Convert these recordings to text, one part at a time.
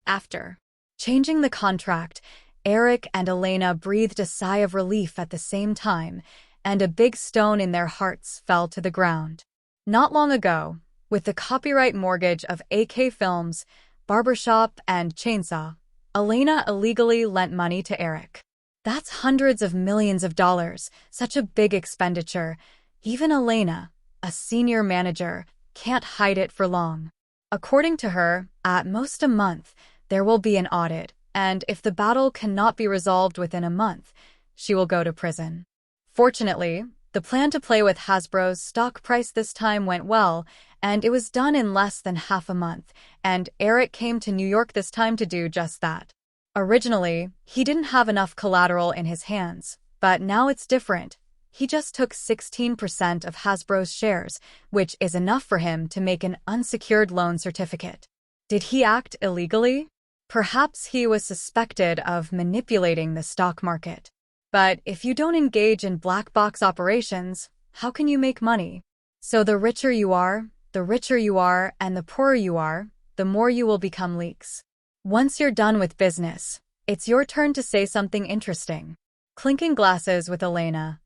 After changing the contract, Eric and Elena breathed a sigh of relief at the same time, and a big stone in their hearts fell to the ground. Not long ago, with the copyright mortgage of AK Films, Barbershop, and Chainsaw, Elena illegally lent money to Eric. That's hundreds of millions of dollars, such a big expenditure. Even Elena, a senior manager, can't hide it for long. According to her, at most a month, there will be an audit, and if the battle cannot be resolved within a month, she will go to prison. Fortunately, the plan to play with Hasbro's stock price this time went well, and it was done in less than half a month, and Eric came to New York this time to do just that. Originally, he didn't have enough collateral in his hands, but now it's different. He just took 16% of Hasbro's shares, which is enough for him to make an unsecured loan certificate. Did he act illegally? Perhaps he was suspected of manipulating the stock market. But if you don't engage in black box operations, how can you make money? So the richer you are, and the poorer you are, the more you will become leaks. Once you're done with business, it's your turn to say something interesting. Clinking glasses with Elena,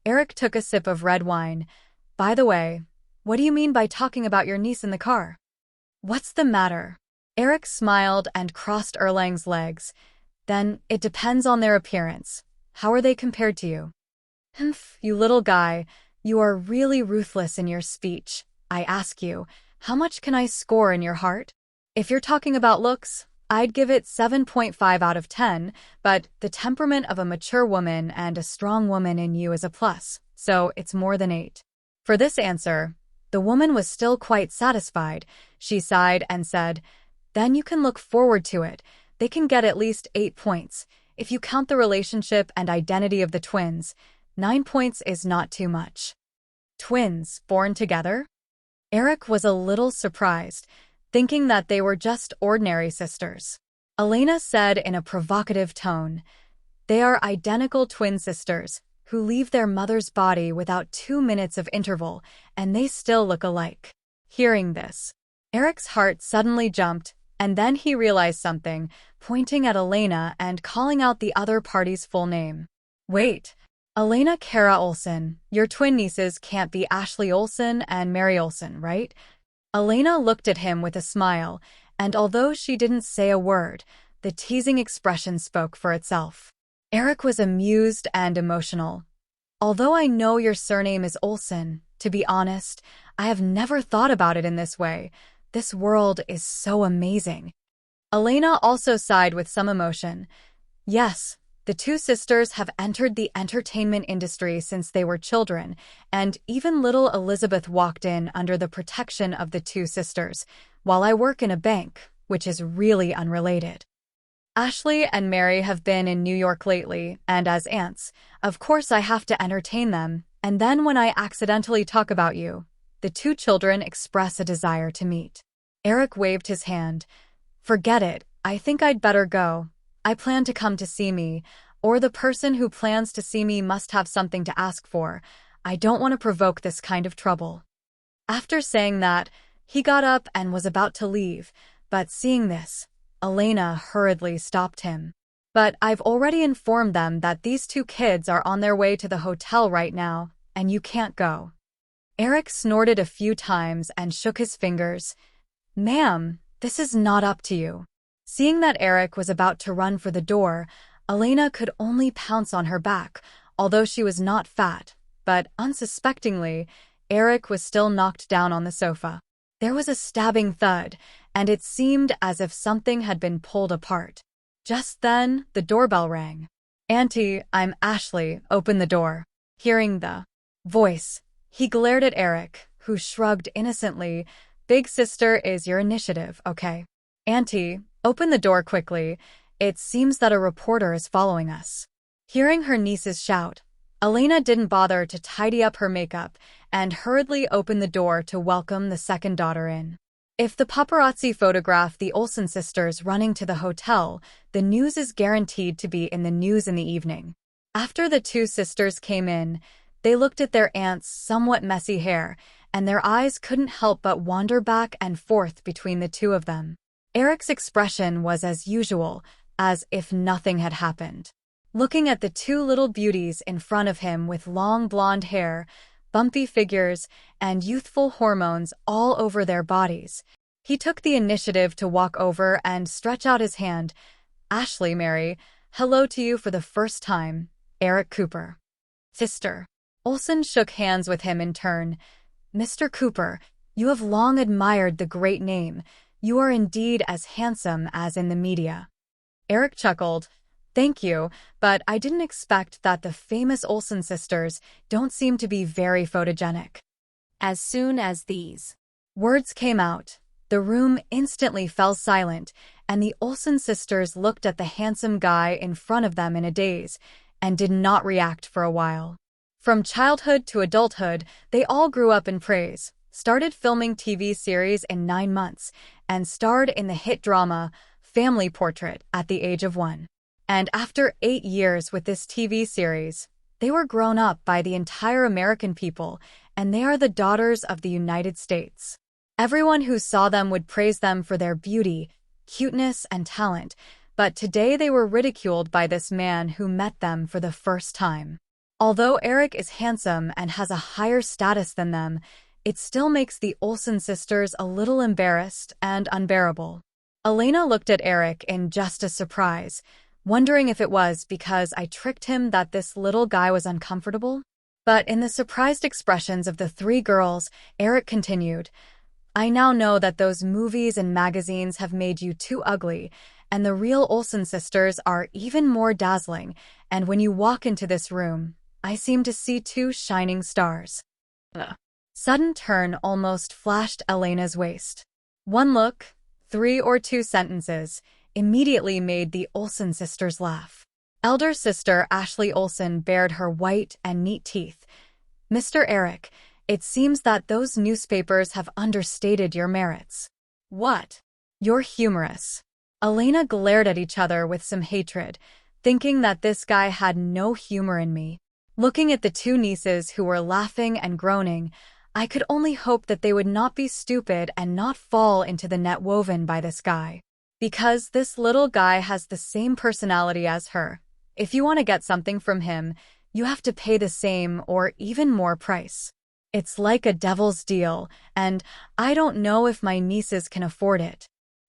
Eric took a sip of red wine. By the way, what do you mean by talking about your niece in the car? What's the matter? Eric smiled and crossed Erlang's legs. Then, it depends on their appearance. How are they compared to you? Humph, you little guy, you are really ruthless in your speech. I ask you, how much can I score in your heart? If you're talking about looks, I'd give it 7.5 out of 10, but the temperament of a mature woman and a strong woman in you is a plus, so it's more than 8. For this answer, the woman was still quite satisfied. She sighed and said, then you can look forward to it. They can get at least 8 points. If you count the relationship and identity of the twins, 9 points is not too much. Twins, born together? Eric was a little surprised, thinking that they were just ordinary sisters. Elena said in a provocative tone, they are identical twin sisters who leave their mother's body without 2 minutes of interval, and they still look alike. Hearing this, Eric's heart suddenly jumped, and then he realized something, pointing at Elena and calling out the other party's full name. Wait, Elena Kara Olsen, your twin nieces can't be Ashley Olsen and Mary Olsen, right? Elena looked at him with a smile, and although she didn't say a word, the teasing expression spoke for itself. Eric was amused and emotional. Although I know your surname is Olsen, to be honest, I have never thought about it in this way. This world is so amazing. Elena also sighed with some emotion. Yes, the two sisters have entered the entertainment industry since they were children, and even little Elizabeth walked in under the protection of the two sisters, while I work in a bank, which is really unrelated. Ashley and Mary have been in New York lately, and as aunts, of course I have to entertain them, and then when I accidentally talk about you, the two children express a desire to meet. Eric waved his hand. Forget it, I think I'd better go. I plan to come to see me, or the person who plans to see me must have something to ask for. I don't want to provoke this kind of trouble. After saying that, he got up and was about to leave, but seeing this, Elena hurriedly stopped him. But I've already informed them that these two kids are on their way to the hotel right now, and you can't go. Eric snorted a few times and shook his fingers. Ma'am, this is not up to you. Seeing that Eric was about to run for the door, Elena could only pounce on her back, although she was not fat, but unsuspectingly, Eric was still knocked down on the sofa. There was a stabbing thud, and it seemed as if something had been pulled apart. Just then, the doorbell rang. Auntie, I'm Ashley, open the door. Hearing the voice, he glared at Eric, who shrugged innocently. Big sister is your initiative, okay? Auntie, open the door quickly. It seems that a reporter is following us. Hearing her niece's shout, Elena didn't bother to tidy up her makeup and hurriedly opened the door to welcome the second daughter in. If the paparazzi photograph the Olsen sisters running to the hotel, the news is guaranteed to be in the news in the evening. After the two sisters came in, they looked at their aunt's somewhat messy hair, and their eyes couldn't help but wander back and forth between the two of them. Eric's expression was as usual, as if nothing had happened. Looking at the two little beauties in front of him with long blonde hair, bumpy figures, and youthful hormones all over their bodies, he took the initiative to walk over and stretch out his hand. "Ashley, Mary, hello to you for the first time, Eric Cooper." "Sister." Olsen shook hands with him in turn. "Mr. Cooper, you have long admired the great name. You are indeed as handsome as in the media." Eric chuckled. "Thank you, but I didn't expect that the famous Olsen sisters don't seem to be very photogenic." As soon as these words came out, the room instantly fell silent, and the Olsen sisters looked at the handsome guy in front of them in a daze and did not react for a while. From childhood to adulthood, they all grew up in praise, started filming TV series in 9 months, and starred in the hit drama Family Portrait at the age of 1. And after 8 years with this TV series, they were grown up by the entire American people, and they are the daughters of the United States. Everyone who saw them would praise them for their beauty, cuteness, and talent, but today they were ridiculed by this man who met them for the first time. Although Eric is handsome and has a higher status than them, it still makes the Olsen sisters a little embarrassed and unbearable. Elena looked at Eric in just a surprise, wondering if it was because I tricked him that this little guy was uncomfortable. But in the surprised expressions of the 3 girls, Eric continued, "I now know that those movies and magazines have made you too ugly, and the real Olsen sisters are even more dazzling, and when you walk into this room, I seem to see 2 shining stars." Sudden turn almost flashed Elena's waist. One look, 3 or 2 sentences, immediately made the Olsen sisters laugh. Elder sister Ashley Olsen bared her white and neat teeth. "Mr. Eric, it seems that those newspapers have understated your merits." "What?" "You're humorous." Elena glared at each other with some hatred, thinking that this guy had no humor in me. Looking at the 2 nieces who were laughing and groaning, I could only hope that they would not be stupid and not fall into the net woven by this guy. Because this little guy has the same personality as her. If you want to get something from him, you have to pay the same or even more price. It's like a devil's deal, and I don't know if my nieces can afford it.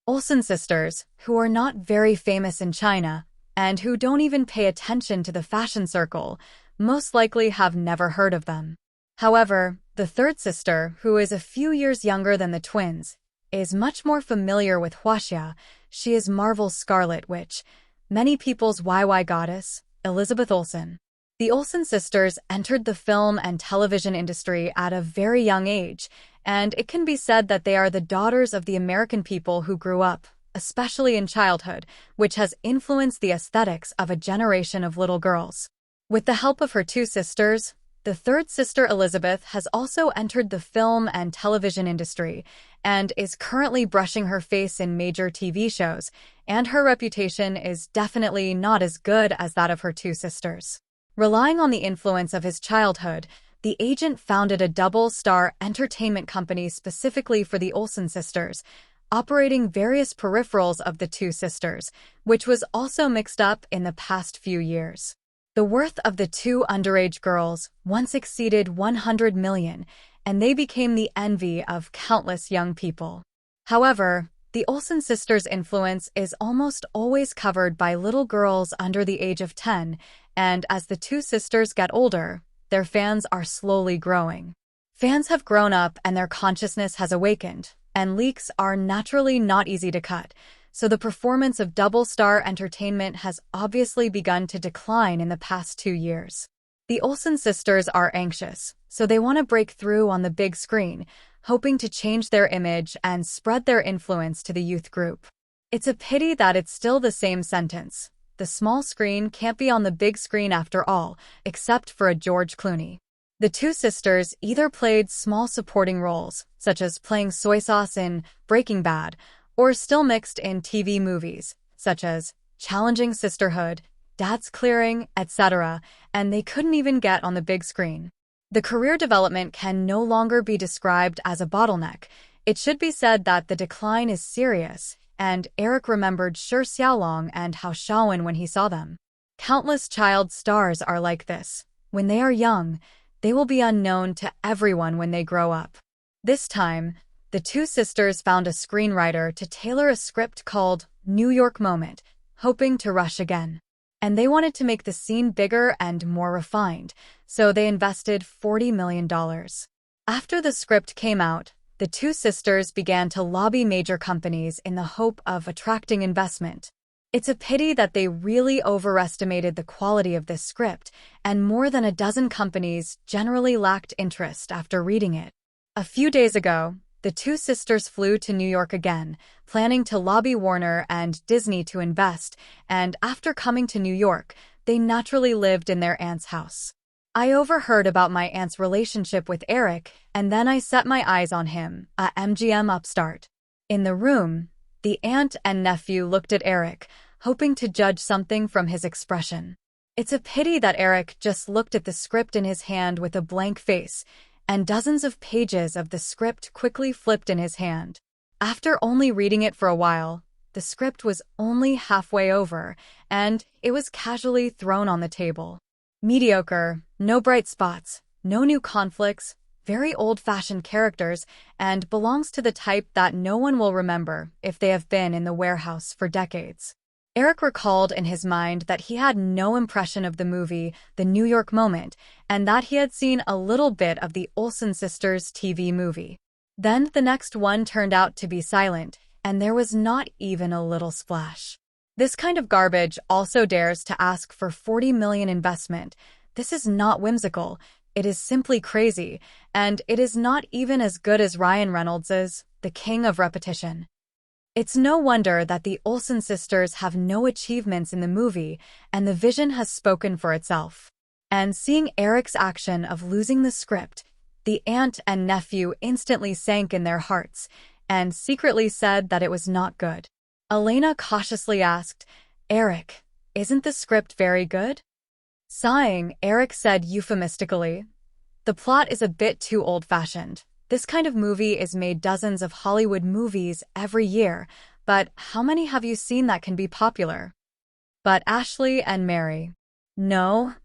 Olsen sisters, who are not very famous in China, and who don't even pay attention to the fashion circle, most likely have never heard of them. However, the third sister, who is a few years younger than the twins, is much more familiar with Hollyeood. She is Marvel's Scarlet Witch, many people's YY goddess, Elizabeth Olsen. The Olsen sisters entered the film and television industry at a very young age, and it can be said that they are the daughters of the American people who grew up, especially in childhood, which has influenced the aesthetics of a generation of little girls. With the help of her 2 sisters, the third sister Elizabeth has also entered the film and television industry and is currently brushing her face in major TV shows, and her reputation is definitely not as good as that of her 2 sisters. Relying on the influence of his childhood, the agent founded a double-star entertainment company specifically for the Olsen sisters, operating various peripherals of the 2 sisters, which was also mixed up in the past few years. The worth of the 2 underage girls once exceeded 100 million, and they became the envy of countless young people. However, the Olsen sisters' influence is almost always covered by little girls under the age of 10, and as the 2 sisters get older, their fans are slowly growing. Fans have grown up and their consciousness has awakened, and leaks are naturally not easy to cut, so the performance of double-star entertainment has obviously begun to decline in the past 2 years. The Olsen sisters are anxious, so they want to break through on the big screen, hoping to change their image and spread their influence to the youth group. It's a pity that it's still the same sentence. The small screen can't be on the big screen after all, except for a George Clooney. The 2 sisters either played small supporting roles, such as playing soy sauce in Breaking Bad, or still mixed in TV movies, such as Challenging Sisterhood, Dad's Clearing, etc., and they couldn't even get on the big screen. The career development can no longer be described as a bottleneck. It should be said that the decline is serious, and Eric remembered Shi Xiaolong and Hao Shaowen when he saw them. Countless child stars are like this. When they are young, they will be unknown to everyone when they grow up. This time, the two sisters found a screenwriter to tailor a script called New York Moment, hoping to rush again. And they wanted to make the scene bigger and more refined, so they invested $40 million. After the script came out, the two sisters began to lobby major companies in the hope of attracting investment. It's a pity that they really overestimated the quality of this script, and more than a dozen companies generally lacked interest after reading it. A few days ago, the two sisters flew to New York again, planning to lobby Warner and Disney to invest, and after coming to New York, they naturally lived in their aunt's house. I overheard about my aunt's relationship with Eric, and then I set my eyes on him, a MGM upstart. In the room, the aunt and nephew looked at Eric, hoping to judge something from his expression. It's a pity that Eric just looked at the script in his hand with a blank face, and dozens of pages of the script quickly flipped in his hand. After only reading it for a while, the script was only halfway over, and it was casually thrown on the table. Mediocre, no bright spots, no new conflicts, very old-fashioned characters, and belongs to the type that no one will remember if they have been in the warehouse for decades. Eric recalled in his mind that he had no impression of the movie The New York Moment, and that he had seen a little bit of the Olsen sisters' TV movie. Then the next one turned out to be silent, and there was not even a little splash. This kind of garbage also dares to ask for $40 million investment. This is not whimsical, it is simply crazy, and it is not even as good as Ryan Reynolds's The King of Repetition. It's no wonder that the Olsen sisters have no achievements in the movie, and the vision has spoken for itself. And seeing Eric's action of losing the script, the aunt and nephew instantly sank in their hearts, and secretly said that it was not good. Elena cautiously asked, "Eric, isn't the script very good?" Sighing, Eric said euphemistically, "The plot is a bit too old-fashioned. This kind of movie is made dozens of Hollywood movies every year, but how many have you seen that can be popular?" But Ashley and Mary. No,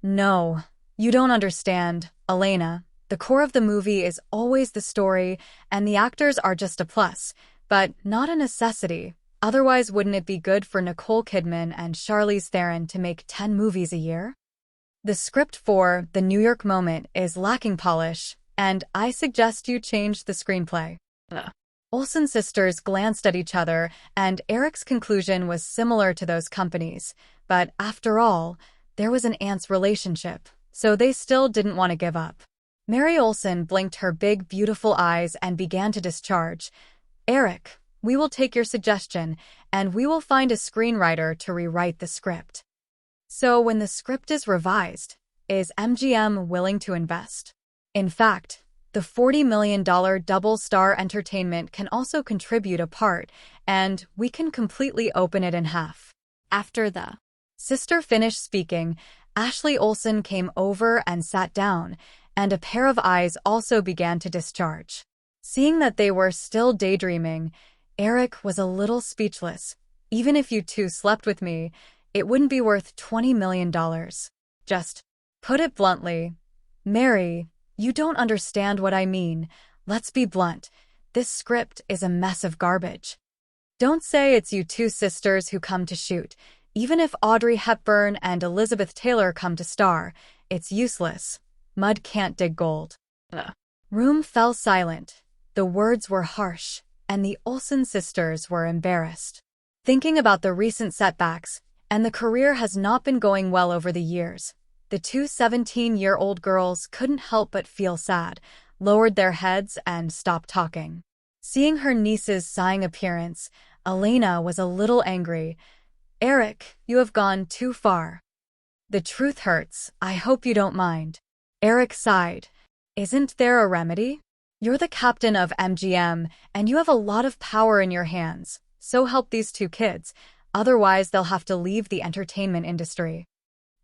you don't understand, Elena. The core of the movie is always the story, and the actors are just a plus, but not a necessity. Otherwise, wouldn't it be good for Nicole Kidman and Charlize Theron to make 10 movies a year? The script for The New York Moment is lacking polish, and I suggest you change the screenplay. Olsen sisters glanced at each other, and Eric's conclusion was similar to those companies. But after all, there was an aunt's relationship, so they still didn't want to give up. Mary Olsen blinked her big, beautiful eyes and began to discharge. "Eric, we will take your suggestion, and we will find a screenwriter to rewrite the script." So when the script is revised, is MGM willing to invest? In fact, the $40 million Double Star Entertainment can also contribute a part, and we can completely open it in half. After the sister finished speaking, Ashley Olsen came over and sat down, and a pair of eyes also began to discharge. Seeing that they were still daydreaming, Eric was a little speechless. "Even if you two slept with me, it wouldn't be worth $20 million. Just put it bluntly. Mary, you don't understand what I mean. Let's be blunt. This script is a mess of garbage. Don't say it's you two sisters who come to shoot. Even if Audrey Hepburn and Elizabeth Taylor come to star, it's useless. Mud can't dig gold." Room fell silent. The words were harsh, and the Olsen sisters were embarrassed. Thinking about the recent setbacks, and the career has not been going well over the years, the two 17-year-old girls couldn't help but feel sad, lowered their heads, and stopped talking. Seeing her niece's sighing appearance, Elena was a little angry. "Eric, you have gone too far. The truth hurts, I hope you don't mind." Eric sighed. "Isn't there a remedy? You're the captain of MGM, and you have a lot of power in your hands, so help these two kids, otherwise they'll have to leave the entertainment industry."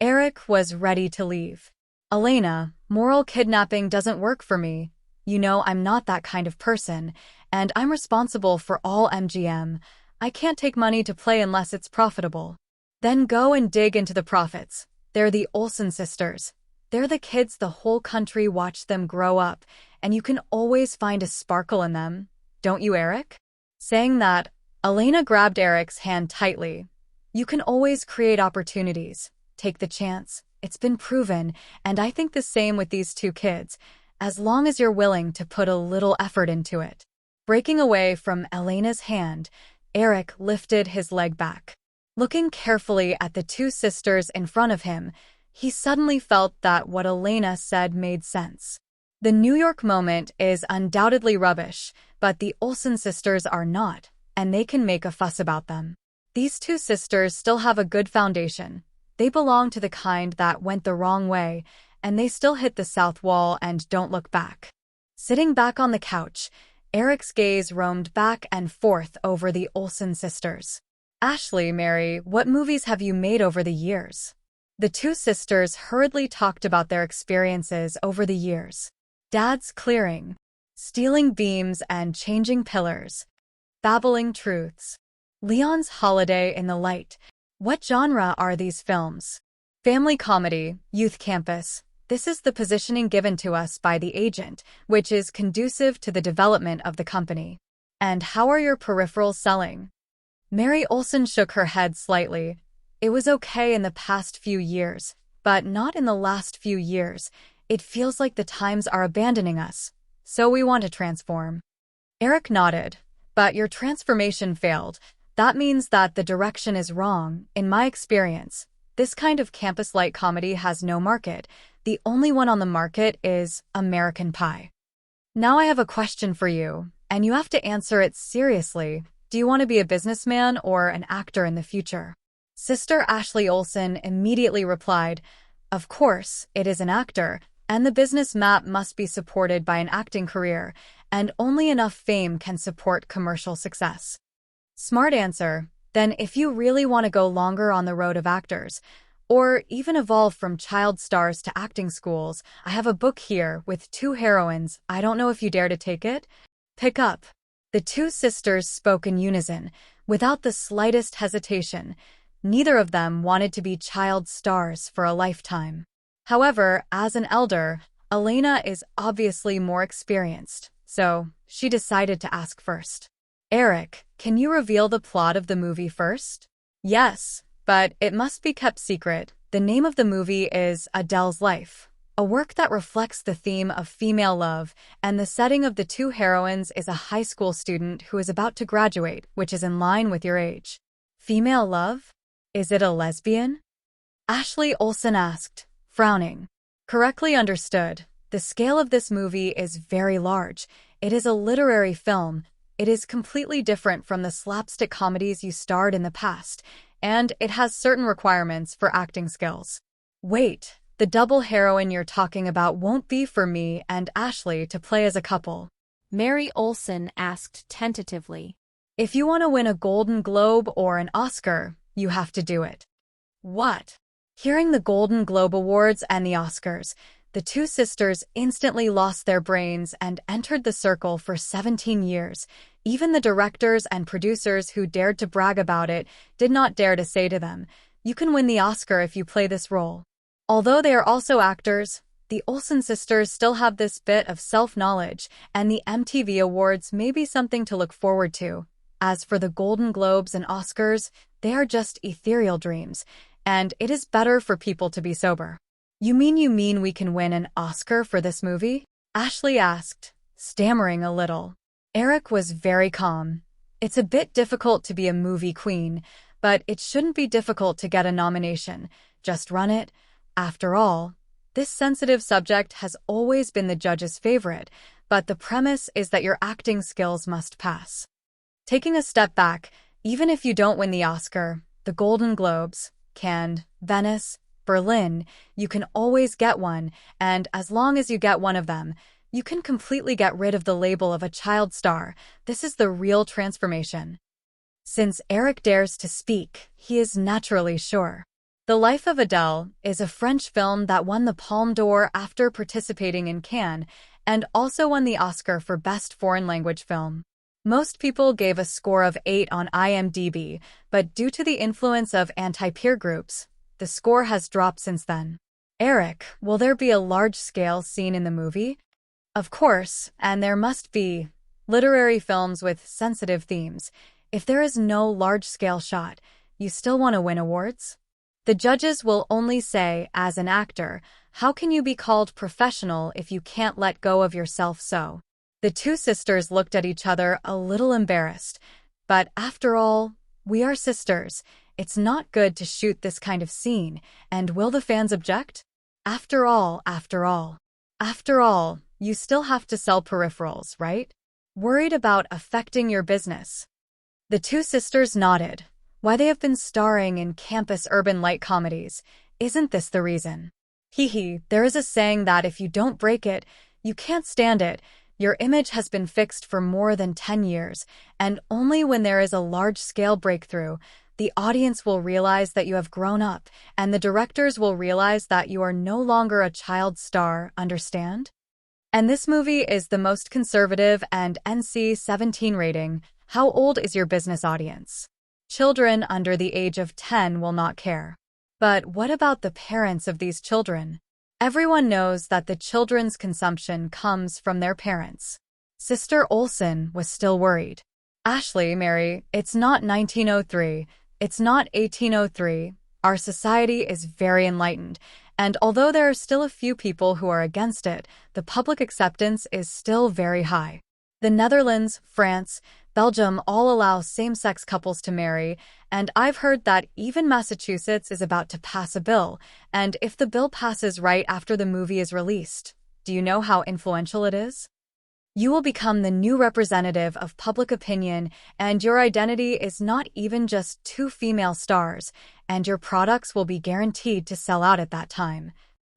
Eric was ready to leave. "Elena, moral kidnapping doesn't work for me. You know I'm not that kind of person, and I'm responsible for all MGM. I can't take money to play unless it's profitable. Then go and dig into the profits. They're the Olsen sisters. They're the kids the whole country watched them grow up, and you can always find a sparkle in them. Don't you, Eric? Saying that, Elena grabbed Eric's hand tightly. You can always create opportunities. Take the chance. It's been proven, and I think the same with these two kids, as long as you're willing to put a little effort into it. Breaking away from Elena's hand, Eric lifted his leg back. Looking carefully at the two sisters in front of him, he suddenly felt that what Elena said made sense. The New York moment is undoubtedly rubbish, but the Olsen sisters are not, and they can make a fuss about them. These two sisters still have a good foundation. They belong to the kind that went the wrong way, and they still hit the south wall and don't look back. Sitting back on the couch, Eric's gaze roamed back and forth over the Olsen sisters. Ashley, Mary, what movies have you made over the years? The two sisters hurriedly talked about their experiences over the years. Dad's clearing, stealing beams and changing pillars, babbling truths. Leon's holiday in the light. What genre are these films? Family comedy, youth campus. This is the positioning given to us by the agent, which is conducive to the development of the company. And how are your peripherals selling? Mary Olsen shook her head slightly. It was okay in the past few years, but not in the last few years. It feels like the times are abandoning us, so we want to transform. Eric nodded. But your transformation failed. That means that the direction is wrong, in my experience. This kind of campus-light comedy has no market. The only one on the market is American Pie. Now I have a question for you, and you have to answer it seriously. Do you want to be a businessman or an actor in the future? Sister Ashley Olsen immediately replied, of course, it is an actor, and the business map must be supported by an acting career, and only enough fame can support commercial success. Smart answer. Then if you really want to go longer on the road of actors, or even evolve from child stars to acting schools, I have a book here with 2 heroines. I don't know if you dare to take it. Pick up. The two sisters spoke in unison, without the slightest hesitation. Neither of them wanted to be child stars for a lifetime. However, as an elder, Elena is obviously more experienced, so she decided to ask first. Eric, can you reveal the plot of the movie first? Yes, but it must be kept secret. The name of the movie is Adele's Life, a work that reflects the theme of female love, and the setting of the two heroines is a high school student who is about to graduate, which is in line with your age. Female love? Is it a lesbian? Ashley Olsen asked, frowning. Correctly understood. The scale of this movie is very large. It is a literary film. It is completely different from the slapstick comedies you starred in the past, and it has certain requirements for acting skills. Wait, the double heroine you're talking about won't be for me and Ashley to play as a couple? Mary Olsen asked tentatively. If you want to win a Golden Globe or an Oscar, you have to do it. What? Hearing the Golden Globe Awards and the Oscars, the two sisters instantly lost their brains and entered the circle for 17 years. Even the directors and producers who dared to brag about it did not dare to say to them, you can win the Oscar if you play this role. Although they are also actors, the Olsen sisters still have this bit of self-knowledge, and the MTV Awards may be something to look forward to. As for the Golden Globes and Oscars, they are just ethereal dreams, and it is better for people to be sober. You mean we can win an Oscar for this movie? Ashley asked, stammering a little. Eric was very calm. It's a bit difficult to be a movie queen, but it shouldn't be difficult to get a nomination. Just run it. After all, this sensitive subject has always been the judge's favorite, but the premise is that your acting skills must pass. Taking a step back, even if you don't win the Oscar, the Golden Globes, Cannes, Venice, Berlin, you can always get one, and as long as you get one of them, you can completely get rid of the label of a child star. This is the real transformation. Since Eric dares to speak, he is naturally sure. The Life of Adele is a French film that won the Palme d'Or after participating in Cannes, and also won the Oscar for Best Foreign Language Film. Most people gave a score of 8 on IMDb, but due to the influence of anti-peer groups, the score has dropped since then. Eric, will there be a large-scale scene in the movie? Of course, and there must be. Literary films with sensitive themes. If there is no large-scale shot, you still want to win awards? The judges will only say, as an actor, how can you be called professional if you can't let go of yourself so? The two sisters looked at each other a little embarrassed. But after all, we are sisters. It's not good to shoot this kind of scene, and will the fans object? After all, you still have to sell peripherals, right? Worried about affecting your business. The two sisters nodded. Why they have been starring in campus urban light comedies. Isn't this the reason? There is a saying that if you don't break it, you can't stand it. Your image has been fixed for more than 10 years, and only when there is a large-scale breakthrough, the audience will realize that you have grown up, and the directors will realize that you are no longer a child star, understand? And this movie is the most conservative and NC-17 rating. How old is your business audience? Children under the age of 10 will not care. But what about the parents of these children? Everyone knows that the children's consumption comes from their parents. Sister Olsen was still worried. Ashley, Mary, it's not 1903. It's not 1803. Our society is very enlightened, and although there are still a few people who are against it, the public acceptance is still very high. The Netherlands, France, Belgium all allow same-sex couples to marry, and I've heard that even Massachusetts is about to pass a bill, and if the bill passes right after the movie is released, do you know how influential it is? You will become the new representative of public opinion, and your identity is not even just two female stars, and your products will be guaranteed to sell out at that time.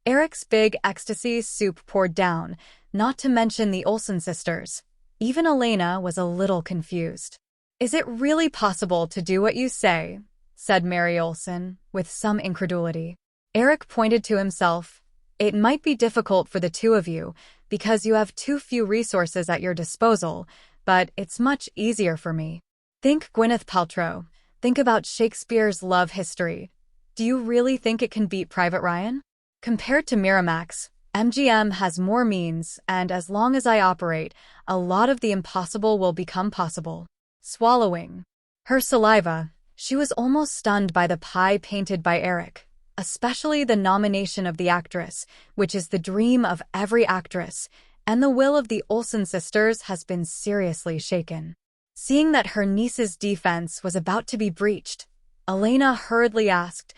Eric's big ecstasy soup poured down, not to mention the Olsen sisters. Even Elena was a little confused. Is it really possible to do what you say? Said Mary Olsen, with some incredulity. Eric pointed to himself. It might be difficult for the two of you, because you have too few resources at your disposal, but it's much easier for me. Think Gwyneth Paltrow. Think about Shakespeare's love history. Do you really think it can beat Private Ryan? Compared to Miramax, MGM has more means, and as long as I operate, a lot of the impossible will become possible. Swallowing her saliva, she was almost stunned by the pie painted by Eric, especially the nomination of the actress, which is the dream of every actress, and the will of the Olsen sisters has been seriously shaken. Seeing that her niece's defense was about to be breached, Elena hurriedly asked,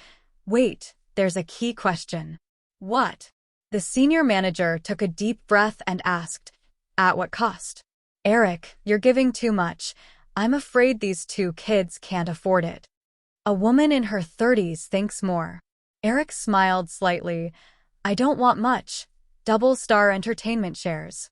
"Wait, there's a key question." "What?" The senior manager took a deep breath and asked, "At what cost?" "Eric, you're giving too much. I'm afraid these two kids can't afford it." A woman in her 30s thinks more. Eric smiled slightly. "I don't want much. Double Star Entertainment shares."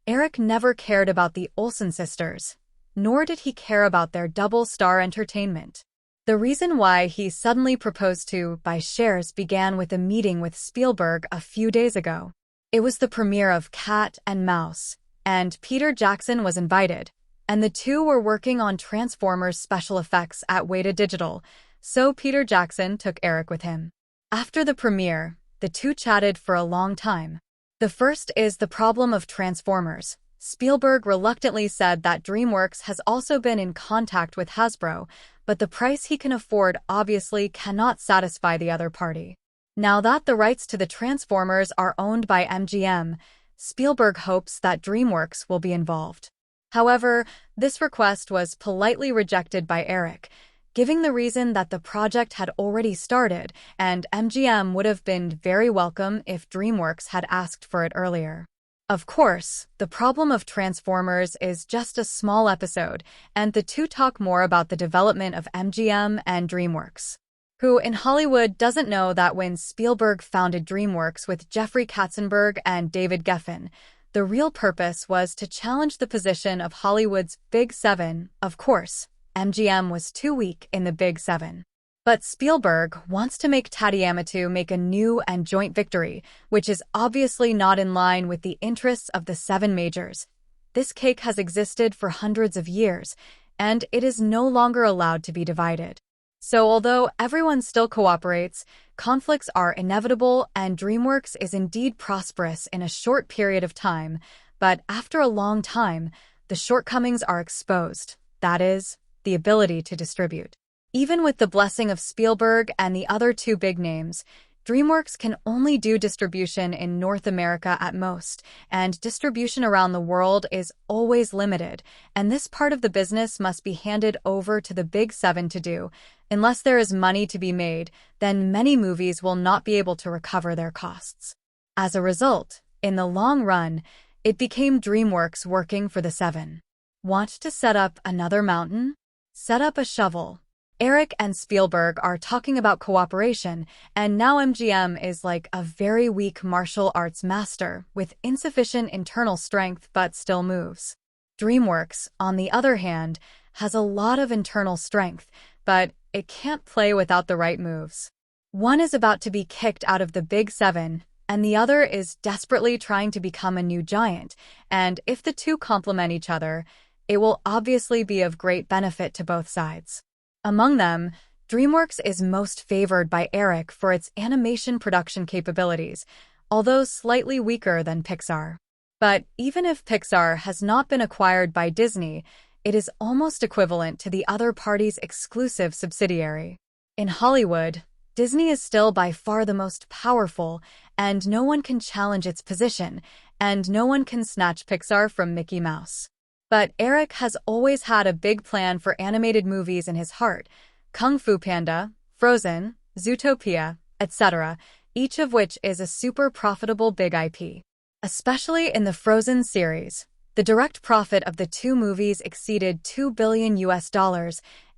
Eric never cared about the Olsen sisters, nor did he care about their Double Star Entertainment. The reason why he suddenly proposed to buy shares began with a meeting with Spielberg a few days ago. It was the premiere of Cat and Mouse, and Peter Jackson was invited, and the two were working on Transformers special effects at Weta Digital, so Peter Jackson took Eric with him. After the premiere, the two chatted for a long time. The first is the problem of Transformers. Spielberg reluctantly said that DreamWorks has also been in contact with Hasbro, but the price he can afford obviously cannot satisfy the other party. Now that the rights to the Transformers are owned by MGM, Spielberg hopes that DreamWorks will be involved. However, this request was politely rejected by Eric, giving the reason that the project had already started and MGM would have been very welcome if DreamWorks had asked for it earlier. Of course, the problem of Transformers is just a small episode, and the two talk more about the development of MGM and DreamWorks. Who in Hollyeood doesn't know that when Spielberg founded DreamWorks with Jeffrey Katzenberg and David Geffen, the real purpose was to challenge the position of Hollywood's Big Seven. Of course, MGM was too weak in the Big Seven. But Spielberg wants to make Tadiyamatu make a new and joint victory, which is obviously not in line with the interests of the seven majors. This cake has existed for hundreds of years, and it is no longer allowed to be divided. So although everyone still cooperates, conflicts are inevitable and DreamWorks is indeed prosperous in a short period of time, but after a long time, the shortcomings are exposed, that is, the ability to distribute. Even with the blessing of Spielberg and the other two big names, DreamWorks can only do distribution in North America at most, and distribution around the world is always limited, and this part of the business must be handed over to the Big Seven to do. Unless there is money to be made, then many movies will not be able to recover their costs. As a result, in the long run, it became DreamWorks working for the Seven. Want to set up another mountain? Set up a shovel. Eric and Spielberg are talking about cooperation, and now MGM is like a very weak martial arts master with insufficient internal strength but still moves. DreamWorks, on the other hand, has a lot of internal strength, but it can't play without the right moves. One is about to be kicked out of the Big Seven, and the other is desperately trying to become a new giant, and if the two complement each other, it will obviously be of great benefit to both sides. Among them, DreamWorks is most favored by Eric for its animation production capabilities, although slightly weaker than Pixar. But even if Pixar has not been acquired by Disney, it is almost equivalent to the other party's exclusive subsidiary. In Hollyeood, Disney is still by far the most powerful, and no one can challenge its position, and no one can snatch Pixar from Mickey Mouse. But Eric has always had a big plan for animated movies in his heart: Kung Fu Panda, Frozen, Zootopia, etc., each of which is a super profitable big IP. Especially in the Frozen series, the direct profit of the two movies exceeded $2 billion,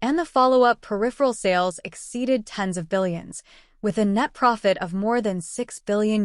and the follow-up peripheral sales exceeded tens of billions, with a net profit of more than $6 billion,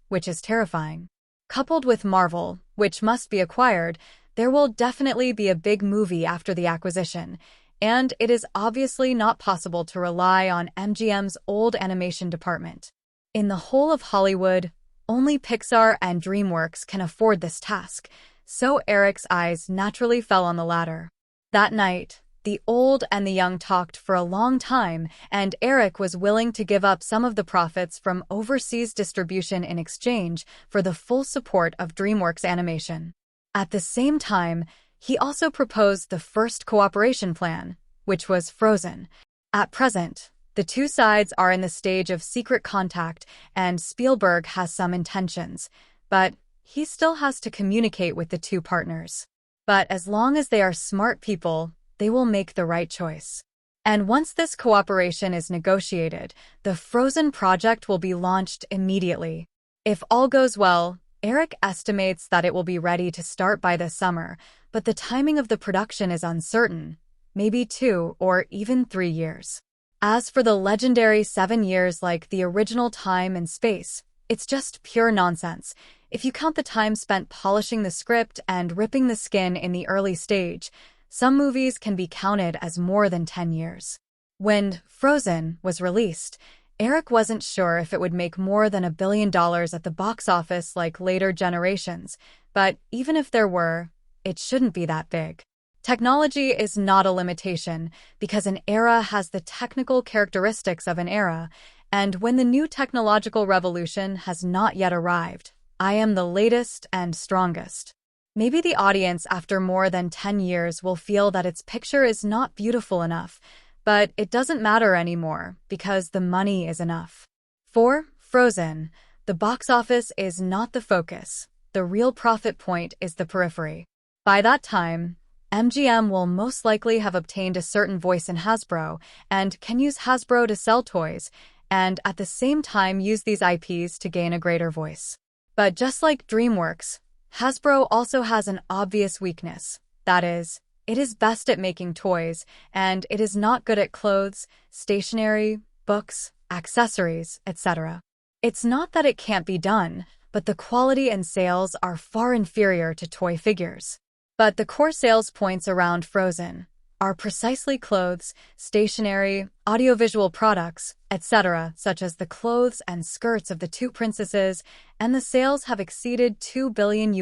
which is terrifying. Coupled with Marvel, which must be acquired, there will definitely be a big movie after the acquisition, and it is obviously not possible to rely on MGM's old animation department. In the whole of Hollyeood, only Pixar and DreamWorks can afford this task, so Eric's eyes naturally fell on the latter. That night, the old and the young talked for a long time, and Eric was willing to give up some of the profits from overseas distribution in exchange for the full support of DreamWorks Animation. At the same time, he also proposed the first cooperation plan, which was Frozen. At present, the two sides are in the stage of secret contact, and Spielberg has some intentions, but he still has to communicate with the two partners. But as long as they are smart people, they will make the right choice. And once this cooperation is negotiated, the Frozen project will be launched immediately. If all goes well, Eric estimates that it will be ready to start by this summer, but the timing of the production is uncertain, maybe 2 or even 3 years. As for the legendary 7 years like the original time and space, it's just pure nonsense. If you count the time spent polishing the script and ripping the skin in the early stage, some movies can be counted as more than 10 years. When Frozen was released, Eric wasn't sure if it would make more than $1 billion at the box office like later generations, but even if there were, it shouldn't be that big. Technology is not a limitation because an era has the technical characteristics of an era, and when the new technological revolution has not yet arrived, I am the latest and strongest. Maybe the audience after more than 10 years will feel that its picture is not beautiful enough, but it doesn't matter anymore because the money is enough. For Frozen, the box office is not the focus. The real profit point is the periphery. By that time, MGM will most likely have obtained a certain voice in Hasbro and can use Hasbro to sell toys and at the same time use these IPs to gain a greater voice. But just like DreamWorks, Hasbro also has an obvious weakness. That is, it is best at making toys, and it is not good at clothes, stationery, books, accessories, etc. It's not that it can't be done, but the quality and sales are far inferior to toy figures. But the core sales points around Frozen are precisely clothes, stationery, audiovisual products, etc., such as the clothes and skirts of the two princesses, and the sales have exceeded $2 billion.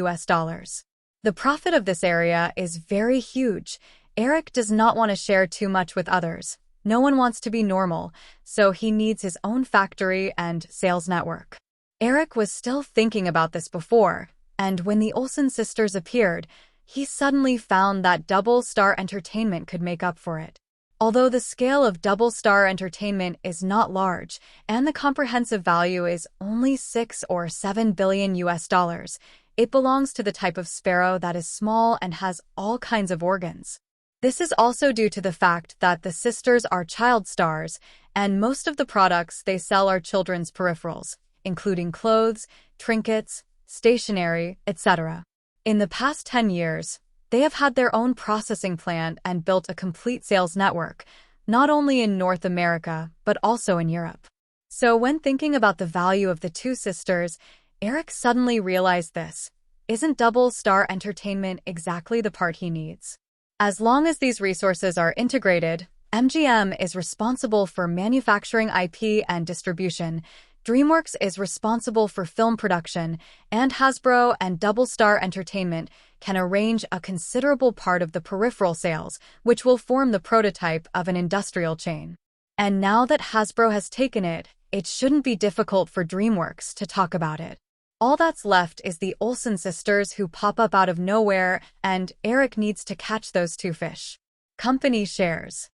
The profit of this area is very huge. Eric does not want to share too much with others. No one wants to be normal, so he needs his own factory and sales network. Eric was still thinking about this before, and when the Olsen sisters appeared, he suddenly found that Double Star Entertainment could make up for it. Although the scale of Double Star Entertainment is not large, and the comprehensive value is only 6 or 7 billion US dollars, it belongs to the type of sparrow that is small and has all kinds of organs. This is also due to the fact that the sisters are child stars, and most of the products they sell are children's peripherals, including clothes, trinkets, stationery, etc. In the past 10 years, they have had their own processing plant and built a complete sales network, not only in North America, but also in Europe. So when thinking about the value of the two sisters, Eric suddenly realized this. Isn't Double Star Entertainment exactly the part he needs? As long as these resources are integrated, MGM is responsible for manufacturing IP and distribution, DreamWorks is responsible for film production, and Hasbro and Double Star Entertainment can arrange a considerable part of the peripheral sales, which will form the prototype of an industrial chain. And now that Hasbro has taken it, it shouldn't be difficult for DreamWorks to talk about it. All that's left is the Olsen sisters who pop up out of nowhere, and Eric needs to catch those two fish. Company shares.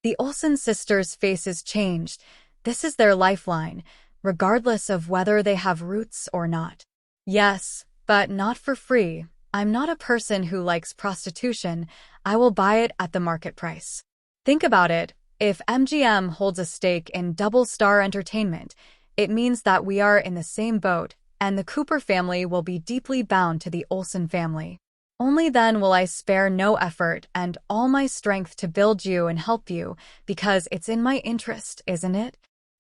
The Olsen sisters' faces changed. This is their lifeline, regardless of whether they have roots or not. Yes, but not for free. I'm not a person who likes prostitution. I will buy it at the market price. Think about it. If MGM holds a stake in Double Star Entertainment, it means that we are in the same boat, and the Cooper family will be deeply bound to the Olsen family. Only then will I spare no effort and all my strength to build you and help you, because it's in my interest, isn't it?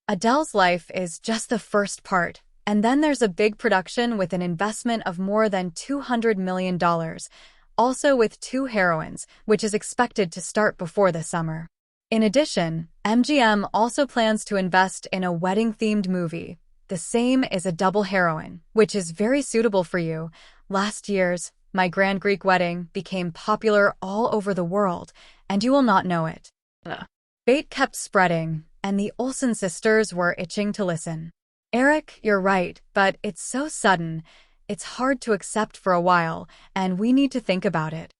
Adele's life is just the first part, and then there's a big production with an investment of more than $200 million, also with 2 heroines, which is expected to start before the summer. In addition, MGM also plans to invest in a wedding-themed movie. The same is a double heroine, which is very suitable for you. Last year's My Grand Greek Wedding became popular all over the world, and you will not know it. Bait kept spreading, and the Olsen sisters were itching to listen. Eric, you're right, but it's so sudden. It's hard to accept for a while, and we need to think about it.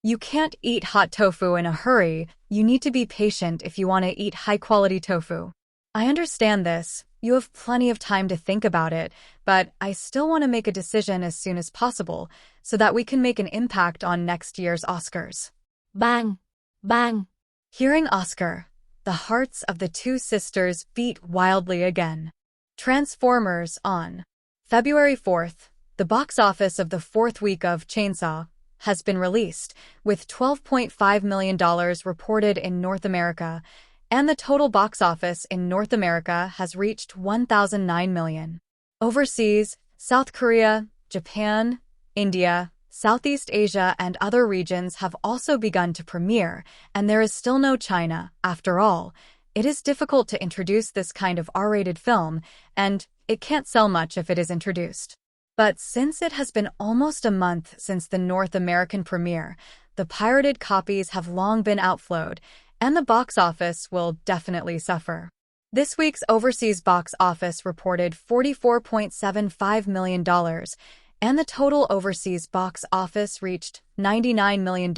You can't eat hot tofu in a hurry. You need to be patient if you want to eat high-quality tofu. I understand this. You have plenty of time to think about it, but I still want to make a decision as soon as possible so that we can make an impact on next year's Oscars. Bang! Bang! Hearing Oscar, the hearts of the two sisters beat wildly again. Transformers on. February 4th, the box office of the 4th week of Chainsaw has been released, with $12.5 million reported in North America, and the total box office in North America has reached $1,009 million. Overseas, South Korea, Japan, India, Southeast Asia, and other regions have also begun to premiere, and there is still no China. After all, it is difficult to introduce this kind of R-rated film, and it can't sell much if it is introduced. But since it has been almost a month since the North American premiere, the pirated copies have long been outflowed, and the box office will definitely suffer. This week's overseas box office reported $44.75 million, and the total overseas box office reached $99 million,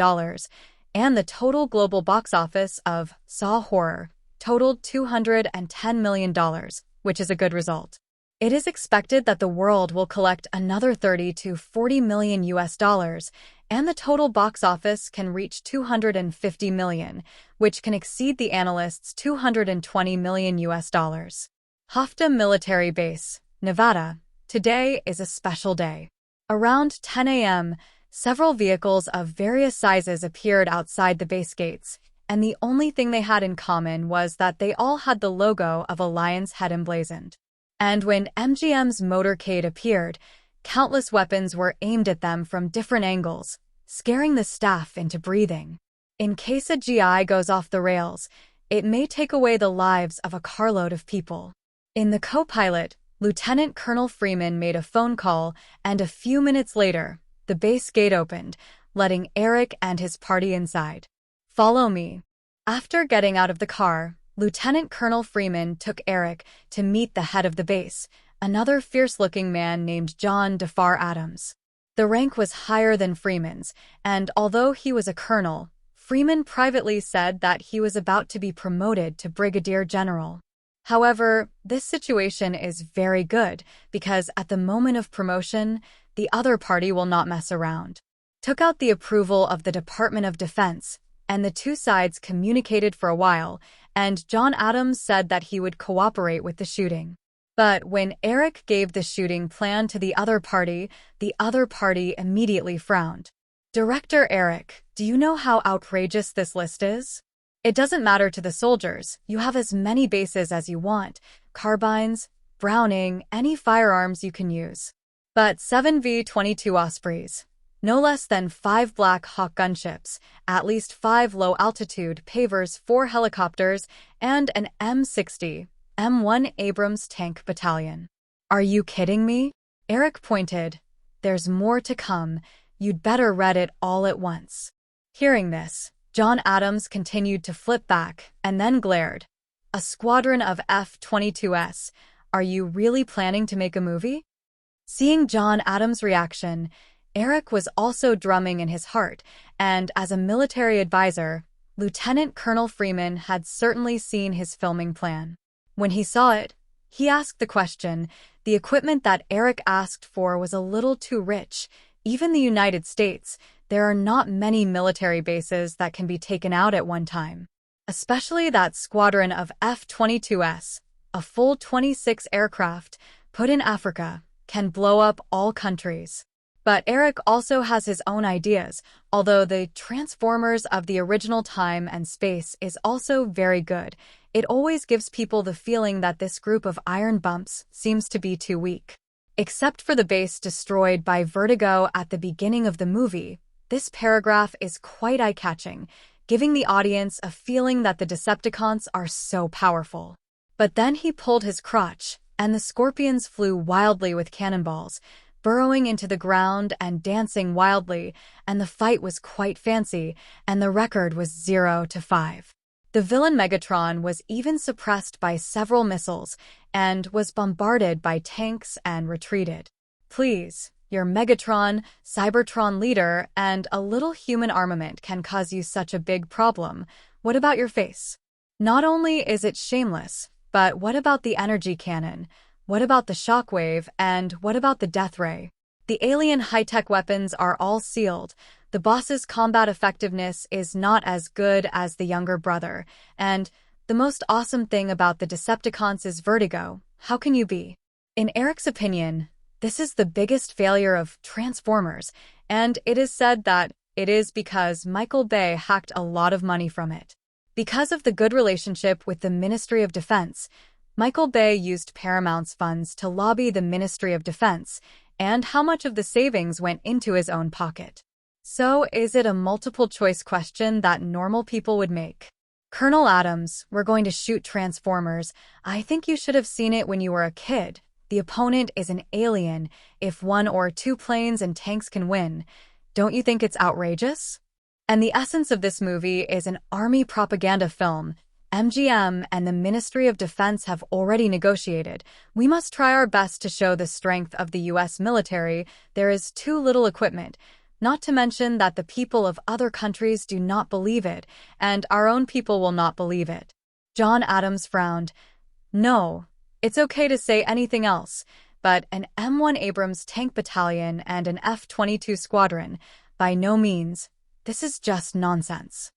and the total global box office of Saw Horror totaled $210 million, which is a good result. It is expected that the world will collect another 30 to 40 million US dollars, and the total box office can reach 250 million, which can exceed the analysts' 220 million US dollars. Hafta Military Base, Nevada. Today is a special day. Around 10 a.m., several vehicles of various sizes appeared outside the base gates, and the only thing they had in common was that they all had the logo of a lion's head emblazoned. And when MGM's motorcade appeared, countless weapons were aimed at them from different angles, scaring the staff into breathing. In case a GI goes off the rails, it may take away the lives of a carload of people. In the co-pilot, Lieutenant Colonel Freeman made a phone call, and a few minutes later, the base gate opened, letting Eric and his party inside. "Follow me." After getting out of the car, Lieutenant Colonel Freeman took Eric to meet the head of the base, another fierce-looking man named John DeFar Adams. The rank was higher than Freeman's, and although he was a colonel, Freeman privately said that he was about to be promoted to brigadier general. However, this situation is very good because at the moment of promotion, the other party will not mess around. Took out the approval of the Department of Defense, and the two sides communicated for a while, and John Adams said that he would cooperate with the shooting. But when Eric gave the shooting plan to the other party immediately frowned. "Director Eric, do you know how outrageous this list is? It doesn't matter to the soldiers, you have as many bases as you want, carbines, Browning, any firearms you can use. But 7V-22 Ospreys. No less than 5 Black Hawk gunships, at least 5 low-altitude Pavers, 4 helicopters, and an M60, M1 Abrams tank battalion. Are you kidding me?" Eric pointed. "There's more to come. You'd better read it all at once." Hearing this, John Adams continued to flip back and then glared. "A squadron of F-22s. Are you really planning to make a movie?" Seeing John Adams' reaction, Eric was also drumming in his heart, and as a military advisor, Lieutenant Colonel Freeman had certainly seen his filming plan. When he saw it, he asked the question. The equipment that Eric asked for was a little too rich. Even the United States, there are not many military bases that can be taken out at one time. Especially that squadron of F-22s, a full 26 aircraft, put in Africa, can blow up all countries. But Eric also has his own ideas, although the Transformers of the original time and space is also very good. It always gives people the feeling that this group of iron bumps seems to be too weak. Except for the base destroyed by Vertigo at the beginning of the movie, this paragraph is quite eye-catching, giving the audience a feeling that the Decepticons are so powerful. But then he pulled his crotch, and the Scorpions flew wildly with cannonballs, burrowing into the ground and dancing wildly, and the fight was quite fancy, and the record was 0-5. The villain Megatron was even suppressed by several missiles and was bombarded by tanks and retreated. Please, your Megatron, Cybertron leader, and a little human armament can cause you such a big problem. What about your face? Not only is it shameless, but what about the energy cannon? What about the shockwave, and what about the death ray? The alien high-tech weapons are all sealed. The boss's combat effectiveness is not as good as the younger brother, and the most awesome thing about the Decepticons is Vertigo. How can you be? In Eric's opinion, this is the biggest failure of Transformers, and it is said that it is because Michael Bay hacked a lot of money from it. Because of the good relationship with the Ministry of Defense, Michael Bay used Paramount's funds to lobby the Ministry of Defense, and how much of the savings went into his own pocket. So, is it a multiple-choice question that normal people would make? "Colonel Adams, we're going to shoot Transformers. I think you should have seen it when you were a kid. The opponent is an alien. If 1 or 2 planes and tanks can win, don't you think it's outrageous?" And the essence of this movie is an army propaganda film. MGM and the Ministry of Defense have already negotiated. We must try our best to show the strength of the U.S. military. There is too little equipment, not to mention that the people of other countries do not believe it, and our own people will not believe it. John Adams frowned. "No, it's okay to say anything else, but an M1 Abrams tank battalion and an F-22 squadron, by no means. This is just nonsense.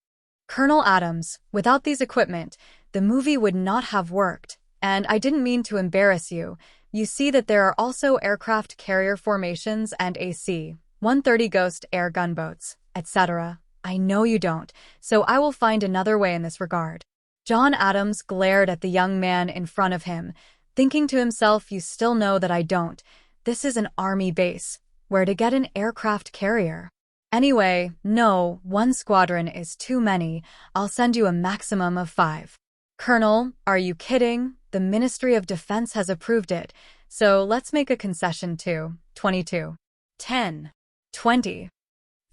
Colonel Adams, without these equipment, the movie would not have worked, and I didn't mean to embarrass you. You see that there are also aircraft carrier formations and AC-130 Ghost air gunboats, etc. I know you don't, so I will find another way in this regard." John Adams glared at the young man in front of him, thinking to himself, "You still know that I don't. This is an army base. Where to get an aircraft carrier? Anyway, no, 1 squadron is too many. I'll send you a maximum of 5. "Colonel, are you kidding? The Ministry of Defense has approved it, so let's make a concession to 22. 10. 20,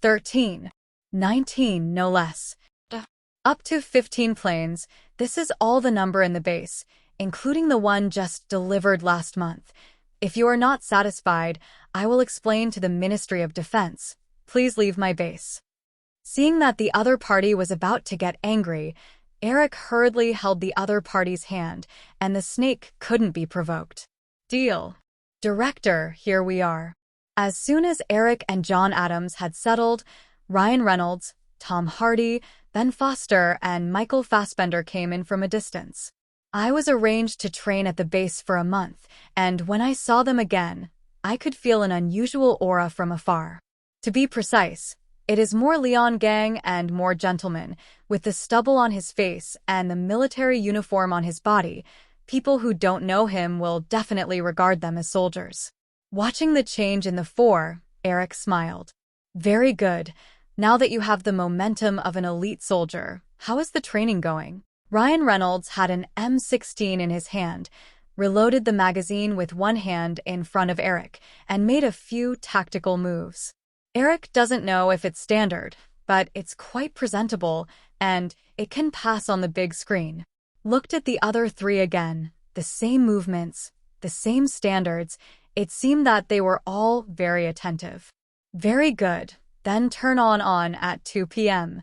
13, 19, no less. Up to 15 planes. This is all the number in the base, including the one just delivered last month. If you are not satisfied, I will explain to the Ministry of Defense. Please leave my base. Seeing that the other party was about to get angry, Eric hurriedly held the other party's hand, and the snake couldn't be provoked. Deal. Director, here we are. As soon as Eric and John Adams had settled, Ryan Reynolds, Tom Hardy, Ben Foster, and Michael Fassbender came in from a distance. I was arranged to train at the base for a month, and when I saw them again, I could feel an unusual aura from afar. To be precise, it is more Leon Gang and more gentleman, with the stubble on his face and the military uniform on his body. People who don't know him will definitely regard them as soldiers. Watching the change in the four, Eric smiled. Very good. Now that you have the momentum of an elite soldier, how is the training going? Ryan Reynolds had an M16 in his hand, reloaded the magazine with one hand in front of Eric, and made a few tactical moves. Eric doesn't know if it's standard, but it's quite presentable, and it can pass on the big screen. Looked at the other three again, the same movements, the same standards. It seemed that they were all very attentive. Very good. Then turn on at 2 p.m.